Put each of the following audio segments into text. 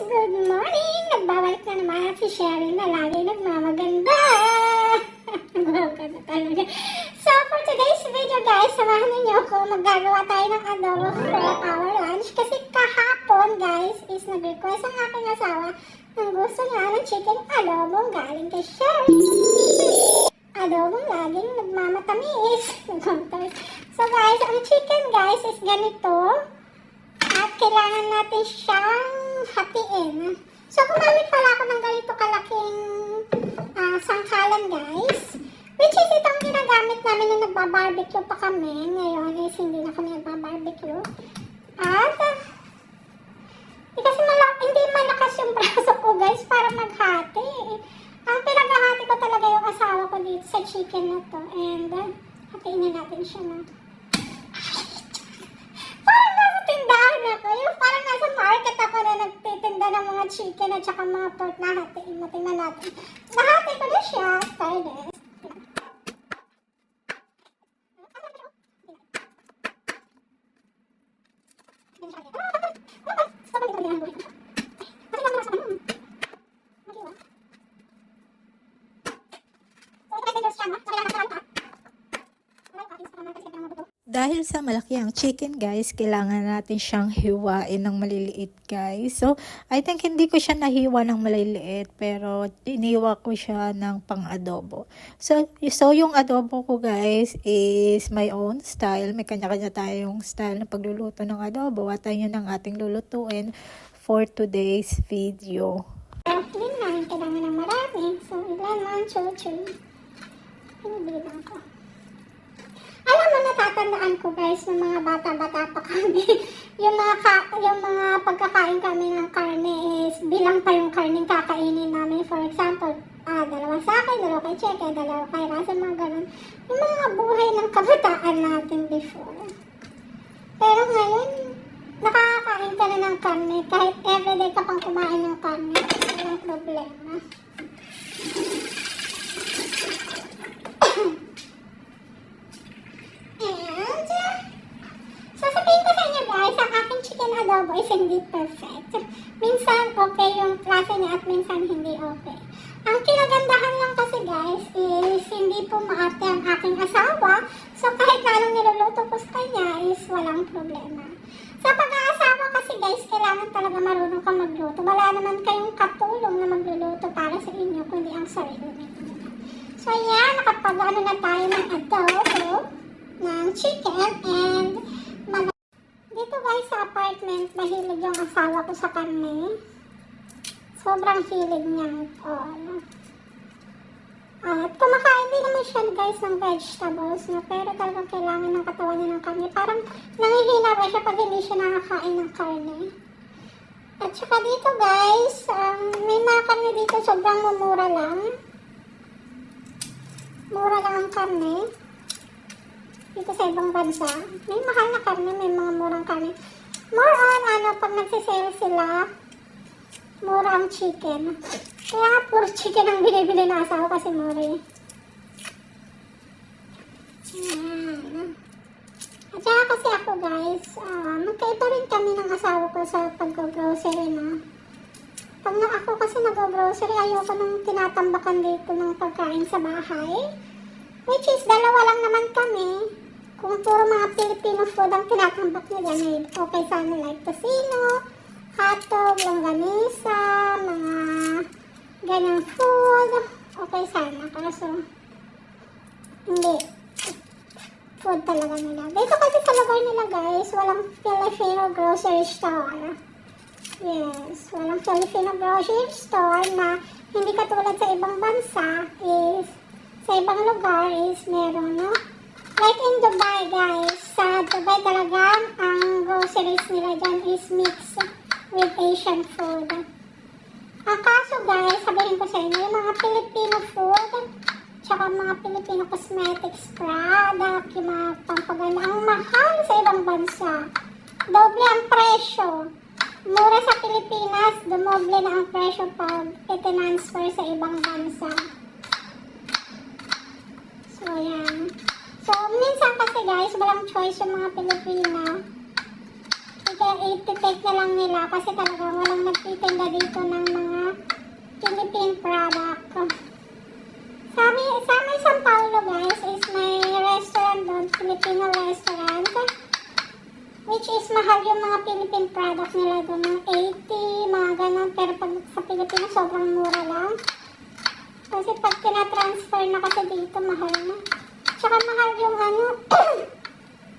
good morning! Nagbabalik na naman si Sherry na lagi nagmamaganda. Nagmamaganda talaga. So, for today's video guys, samahan niyo ako. Maggagawa tayo ng adobo for our lunch. Kasi kahapon guys, is nag-request ang aking asawa ng gusto niya ng chicken adobo galing kay Sherry. Adobong laging nagmamatamis. So guys, ang chicken guys is ganito. At kailangan natin siyang hatiin. So, gumamit pala ako ng ganito kalaking sangkalan, guys. Which is itong ginagamit namin nung nagbabarbecue pa kami. Ngayon is hindi na kami nagbabarbecue. At, kasi hindi malakas yung braso ko, guys, para maghati. Ang pinaghahati ko talaga yung asawa ko dito sa chicken na to. And, hatiin na natin siya na. Parang nasa market ako na nagtitinda ng mga chicken at saka mga pork na hatiin. Tingnan natin. Nahati ko na siya. Try this. Dahil sa malaki ang chicken guys, kailangan natin siyang hiwain ng maliliit guys. So, I think hindi ko siya nahiwa ng maliliit, pero iniwa ko siya ng pang-adobo. So yung adobo ko guys is my own style. May kanya-kanya tayong style ng pagluluto ng adobo at ayun ang ating lulutuin for today's video. Hindi naman kailangan ng marami. So, ilan lang, chuchu. Pinibili lang ako. Alam mo, natatandaan ko guys, ng mga bata-bata pa kami. yung mga pagkakain kami ng karne is bilang pa yung karneng kakainin namin. For example, dalawa sa akin, dalawa kay Cheke, dalawa kay Rasa, mga ganun. Yung mga buhay ng kabataan natin before. Pero ngayon, nakakakain ka na ng karne. Kahit everyday ka pang kumain ng karne, walang problema. Sasabihin ko sa inyo guys, ang aking chicken adobo is hindi perfect. Minsan okay yung klase niya at minsan hindi okay. Ang kinagandahan lang kasi guys is hindi po maarte ang aking asawa. So kahit na anong niluluto ko sa kanya is walang problema. Sa pag-aasawa kasi guys, kailangan talaga marunong ka magluto. Wala naman kayong katulong na magluluto para sa inyo kundi ang sarili ninyo. So yan, nakapag-ano na tayo ng adobo ng chicken and dito guys sa apartment, mahilig yung asawa ko sa karne. Sobrang hilig niya ito. At kumakain din naman siya guys ng vegetables, no? Pero talagang kailangan ng katawan niya ng karne. Parang nangihina ba siya pag hindi siya nakakain ng karne. At saka dito guys, may mga karne dito sobrang mumura lang. Mura lang ang karne. Dito sa ibang bansa, may mahal na karne, may mga murang karne. More on, pag nagsisale sila, mura ang chicken. Kaya puro chicken ang binibili na asawa kasi mura eh. At saka kasi ako guys, magkaiba rin kami ng asawa ko sa pag-grocery na. Pag ako kasi nag-grocery, ayoko nang tinatambakan dito ng pagkain sa bahay. Which is, dalawa lang naman kami. Kung puro mga Filipino food ang tinatambak nila, okay sana like tocino, hotdog, longganisa, mga ganyang food, okay sana. Kaso, hindi. Food talaga nila. Dito kasi sa lugar nila guys, walang Filipino grocery store. Yes, walang Filipino grocery store na hindi katulad sa ibang bansa is sa ibang lugar is meron, no? Like in Dubai, guys. Sa Dubai talagang ang groceries nila dyan is mixed with Asian food. Ang kaso, guys, sabihin ko sa inyo, yung mga Filipino food, tsaka mga Filipino cosmetics product, yung mga pampaganda, ang mahal sa ibang bansa. Doble ang presyo. Mura sa Pilipinas, dumoble na ang presyo pag itinransfer sa ibang bansa. So, yan. So, minsan kasi guys, walang choice yung mga Pilipina. i-take na lang nila kasi talaga walang nagtitinda dito ng mga Philippine product. Sa may San Paulo guys is may restaurant doon, Filipino restaurant. Which is mahal yung mga Philippine product nila doon ng 80, mga ganun. Pero pag sa Pilipinas sobrang mura lang. Kasi pag tina-transfer na kasi dito mahal na. Tsaka mahal yung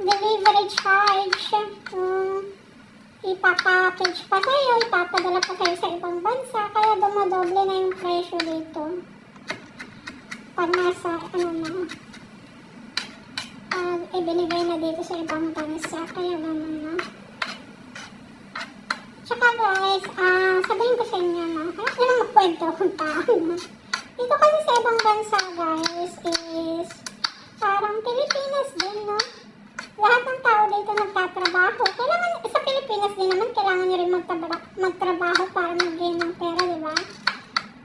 delivery charge. Ipapackage pa sa'yo, ipapadala pa sa'yo sa ibang bansa. Kaya dumodoble na yung presyo dito. Pag nasa, ibinigay na dito sa ibang bansa. Kaya naman na. Tsaka guys, sabihin ko sa inyo na, yun ang magkwento kung tao na. Dito kasi sa ibang bansa guys is, parang Pilipinas din, no? Lahat ng tao dito nagtatrabaho. Kailangan, sa Pilipinas din naman, kailangan nyo rin magtrabaho para mag-gain ng pera, di ba?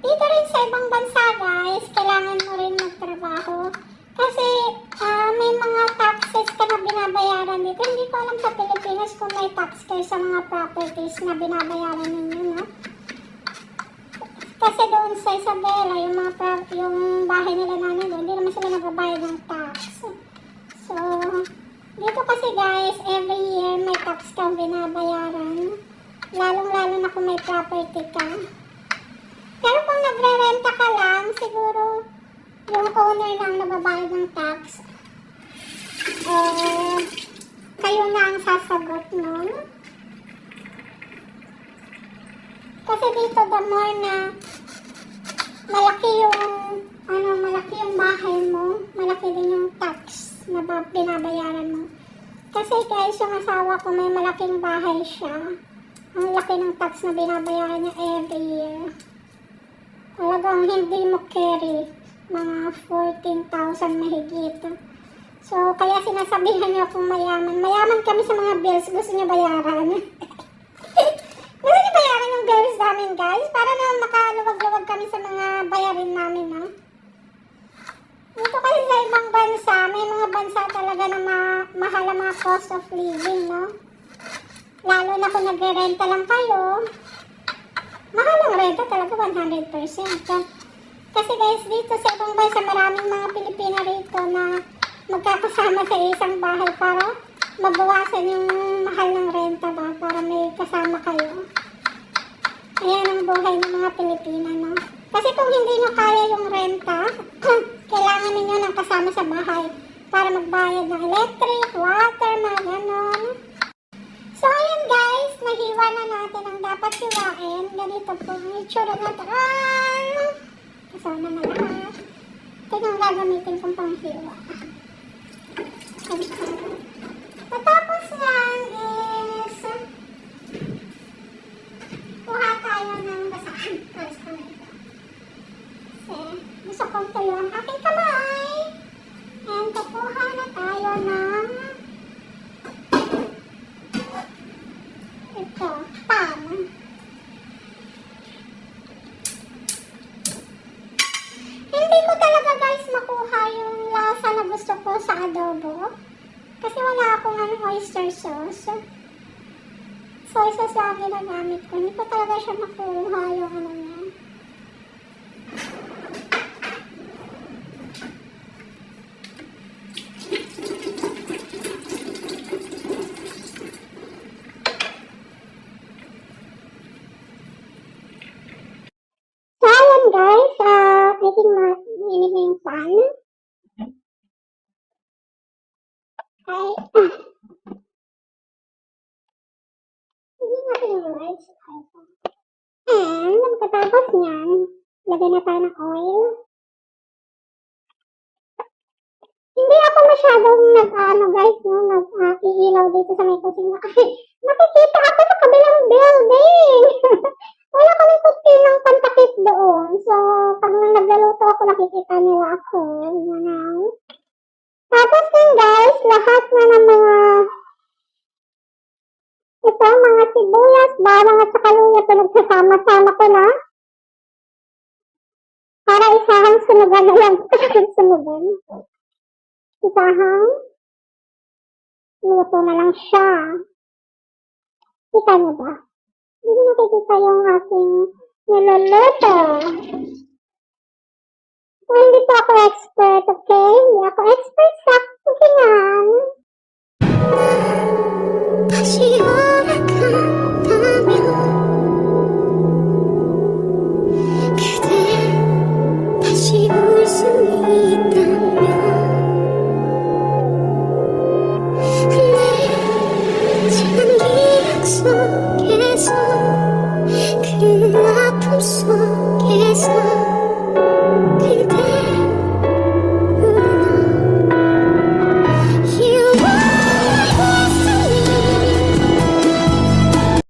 Dito rin sa ibang bansa guys, kailangan mo rin magtrabaho. Kasi may mga taxes ka na binabayaran dito. Hindi ko alam sa Pilipinas kung may tax kayo sa mga properties na binabayaran ninyo, no? Kasi doon sa Isabela, yung bahay nila namin doon, hindi naman sila nagbabayad ng tax. So, dito kasi guys, every year may tax kang binabayaran. Lalong-lalo na kung may property ka. Pero kung nagre-renta ka lang, siguro yung owner lang nababayad ng tax. Kayo na ang sasagot nun. Kasi dito, the more na malaki yung bahay mo, malaki din yung tax na binabayaran mo. Kasi guys, yung asawa ko may malaking bahay siya. Ang laki ng tax na binabayaran niya every year. Talagang hindi mo carry, mga 14,000 mahigit. So, kaya sinasabihan niyo akong mayaman. Mayaman kami sa mga bills. Gusto niyo bayaran? Gusto niyo bayaran yung bills namin, guys? Para na makaluwag-luwag kami sa mga bayarin namin, no? Dito kasi sa ibang bansa, may mga bansa talaga na mahal ang mga cost of living, no? Lalo na kung nagre-renta lang kayo. Mahal ang renta talaga, 100%. Kasi guys, dito sa ibang bansa, maraming mga Pilipino rito na magkakasama sa isang bahay para mabawasan yung mahal ng renta ba, para may kasama kayo. Ayan ang buhay ng mga Pilipino, no? Kasi kung hindi nyo kaya yung renta, kailangan ninyo ng kasama sa bahay para magbayad ng electric, water, mga ganon. So, ayan guys, nahiwa na natin ang dapat hiwain. Ganito po ang itsura natin. Kasama na lahat. Ito yung gagamitin kong panghiwa. Matapos yan is kuha tayo ng basahan. First ko na ito. Kasi gusto kong tuyo ang aking kamay. And kukuha na tayo ng ito, pan. Hindi ko talaga guys makuha yung lasa na gusto ko sa adobo. Kasi wala akong oyster sauce. Soy sauce lang ginagamit ko. Hindi ko talaga siya makuha yung niya. So, ayan guys. I think mainit na yung pan. Ay, hindi natin yung rice. And, pagkatapos niyan, lagay na tayo ng oil. Hindi ako masyadong guys, nag-iilaw dito sa may kusina. Kasi makikita ako sa kabilang building. Wala kami ng pantakip doon. So, pag nagluluto ako, nakikita nila ako. Tapos din guys, lahat na ng mga sibuyas, bawang at saka luya, pinagsasama-sama ko na. Para isahang sunugan na lang. Sunugan. Isahang luto na lang siya. Kita niyo ba? Hindi nakikita yung aking niluluto. So, hindi po ako expert, okay? Hindi ako expert sa cookingan. 다시 허락한다면 그대 다시 올 수 있다면 내 지난 기억 속에서 그 아픔 속에서